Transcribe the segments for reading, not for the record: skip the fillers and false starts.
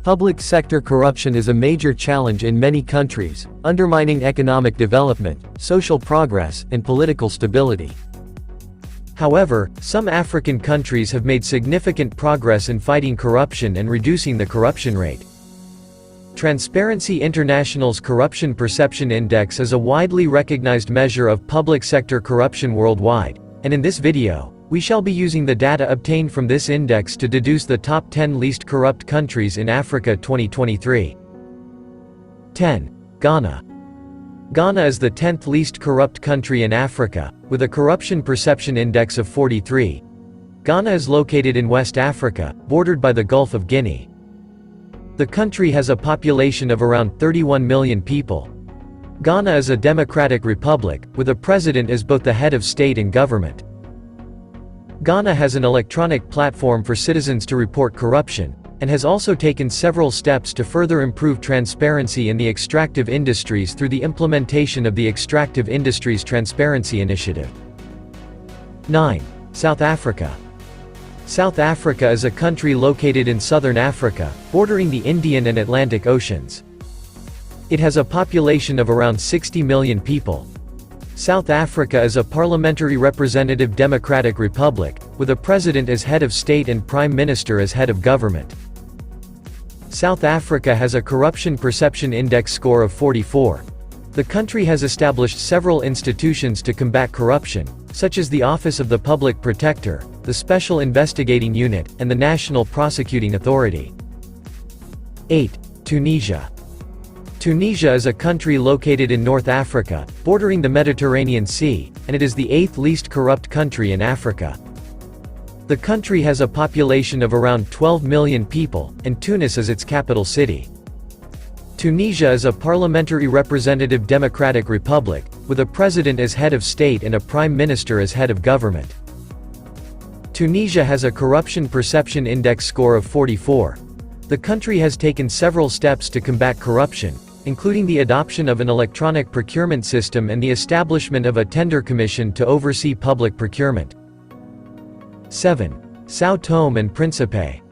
Public sector corruption is a major challenge in many countries, undermining economic development, social progress, and political stability. However, some African countries have made significant progress in fighting corruption and reducing the corruption rate. Transparency International's Corruption Perception Index is a widely recognized measure of public sector corruption worldwide, and in this video, we shall be using the data obtained from this index to deduce the top 10 least corrupt countries in Africa 2023. 10. Ghana. Ghana is the 10th least corrupt country in Africa, with a corruption perception index of 43. Ghana is located in West Africa, bordered by the Gulf of Guinea. The country has a population of around 31 million people. Ghana is a democratic republic, with a president as both the head of state and government. Ghana has an electronic platform for citizens to report corruption, and has also taken several steps to further improve transparency in the extractive industries through the implementation of the Extractive Industries Transparency Initiative. 9. South Africa. South Africa is a country located in southern Africa, bordering the Indian and Atlantic Oceans. It has a population of around 60 million people. South Africa is a parliamentary representative democratic republic, with a president as head of state and prime minister as head of government. South Africa has a corruption perception index score of 44. The country has established several institutions to combat corruption, such as the Office of the Public Protector, the Special Investigating Unit, and the National Prosecuting Authority. 8. Tunisia. Tunisia is a country located in North Africa, bordering the Mediterranean Sea, and it is the 8th least corrupt country in Africa. The country has a population of around 12 million people, and Tunis is its capital city. Tunisia is a parliamentary representative democratic republic, with a president as head of state and a prime minister as head of government. Tunisia has a corruption perception index score of 44. The country has taken several steps to combat corruption, including the adoption of an electronic procurement system and the establishment of a tender commission to oversee public procurement. 7. São Tomé and Príncipe.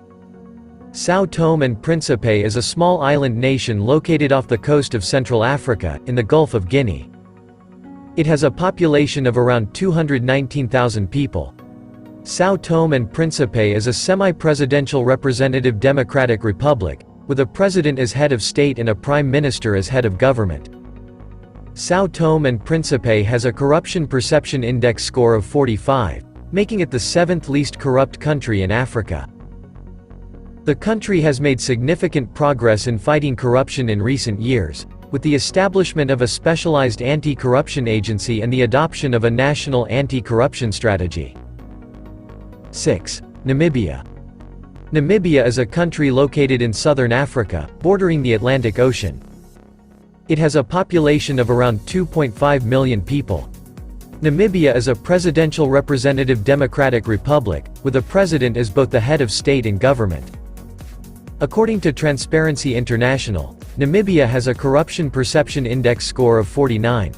São Tomé and Príncipe is a small island nation located off the coast of Central Africa, in the Gulf of Guinea. It has a population of around 219,000 people. São Tomé and Príncipe is a semi-presidential representative democratic republic, with a president as head of state and a prime minister as head of government. São Tomé and Príncipe has a corruption perception index score of 45, making it the 7th least corrupt country in Africa. The country has made significant progress in fighting corruption in recent years, with the establishment of a specialized anti-corruption agency and the adoption of a national anti-corruption strategy. 6. Namibia. Namibia is a country located in southern Africa, bordering the Atlantic Ocean. It has a population of around 2.5 million people. Namibia is a presidential representative democratic republic, with a president as both the head of state and government. According to Transparency International, Namibia has a corruption perception index score of 49.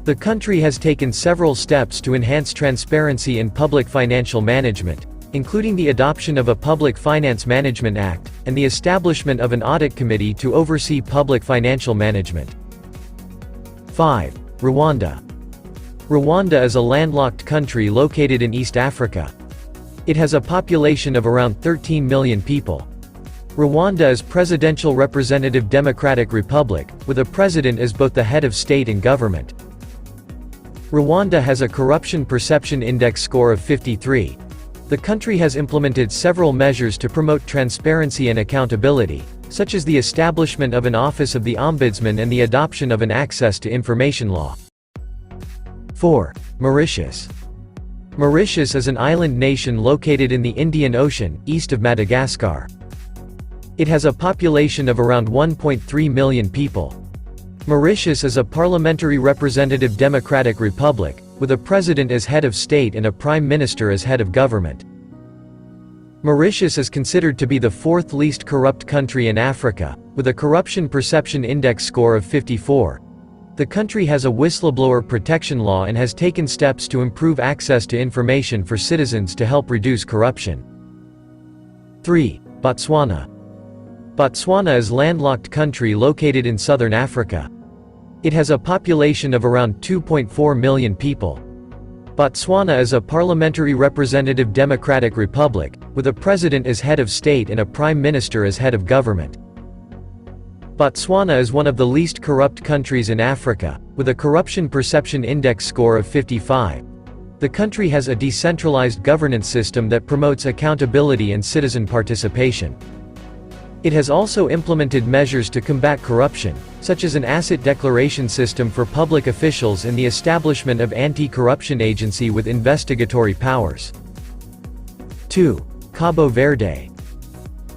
The country has taken several steps to enhance transparency in public financial management, including the adoption of a Public Finance Management Act, and the establishment of an audit committee to oversee public financial management. 5. Rwanda. Rwanda is a landlocked country located in East Africa. It has a population of around 13 million people. Rwanda is presidential representative democratic republic, with a president as both the head of state and government. Rwanda has a corruption perception index score of 53. The country has implemented several measures to promote transparency and accountability, such as the establishment of an Office of the Ombudsman and the adoption of an access to information law. 4. Mauritius. Mauritius is an island nation located in the Indian Ocean, east of Madagascar. It has a population of around 1.3 million people. Mauritius is a parliamentary representative democratic republic, with a president as head of state and a prime minister as head of government. Mauritius is considered to be the 4th least corrupt country in Africa, with a corruption perception index score of 54. The country has a whistleblower protection law and has taken steps to improve access to information for citizens to help reduce corruption. 3. Botswana. Botswana is a landlocked country located in southern Africa. It has a population of around 2.4 million people. Botswana is a parliamentary representative democratic republic, with a president as head of state and a prime minister as head of government. Botswana is one of the least corrupt countries in Africa, with a corruption perception index score of 55. The country has a decentralized governance system that promotes accountability and citizen participation. It has also implemented measures to combat corruption, such as an asset declaration system for public officials and the establishment of anti-corruption agency with investigatory powers. 2. Cabo Verde.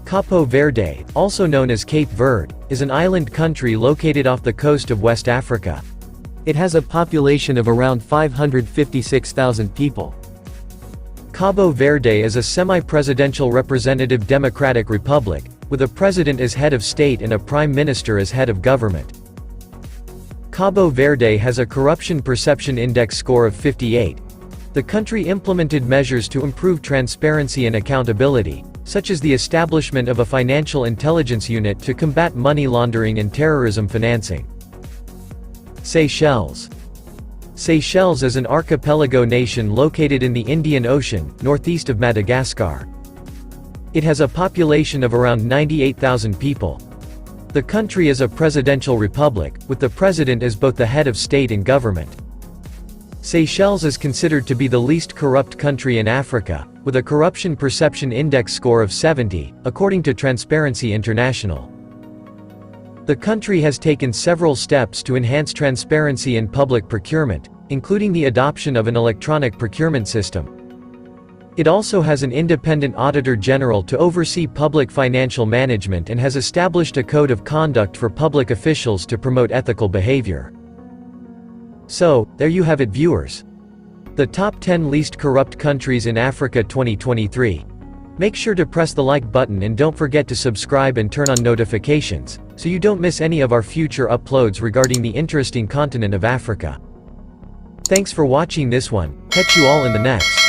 Cabo Verde, also known as Cape Verde, is an island country located off the coast of West Africa. It has a population of around 556,000 people. Cabo Verde is a semi-presidential representative democratic republic, with a president as head of state and a prime minister as head of government. Cabo Verde has a corruption perception index score of 58. The country implemented measures to improve transparency and accountability, such as the establishment of a financial intelligence unit to combat money laundering and terrorism financing. Seychelles. Seychelles is an archipelago nation located in the Indian Ocean, northeast of Madagascar. It has a population of around 98,000 people. The country is a presidential republic, with the president as both the head of state and government. Seychelles is considered to be the least corrupt country in Africa, with a corruption perception index score of 70, according to Transparency International. The country has taken several steps to enhance transparency in public procurement, including the adoption of an electronic procurement system. It also has an independent auditor general to oversee public financial management and has established a code of conduct for public officials to promote ethical behavior. So, there you have it, viewers. The top 10 least corrupt countries in Africa 2023. Make sure to press the like button and don't forget to subscribe and turn on notifications, so you don't miss any of our future uploads regarding the interesting continent of Africa. Thanks for watching this one, catch you all in the next.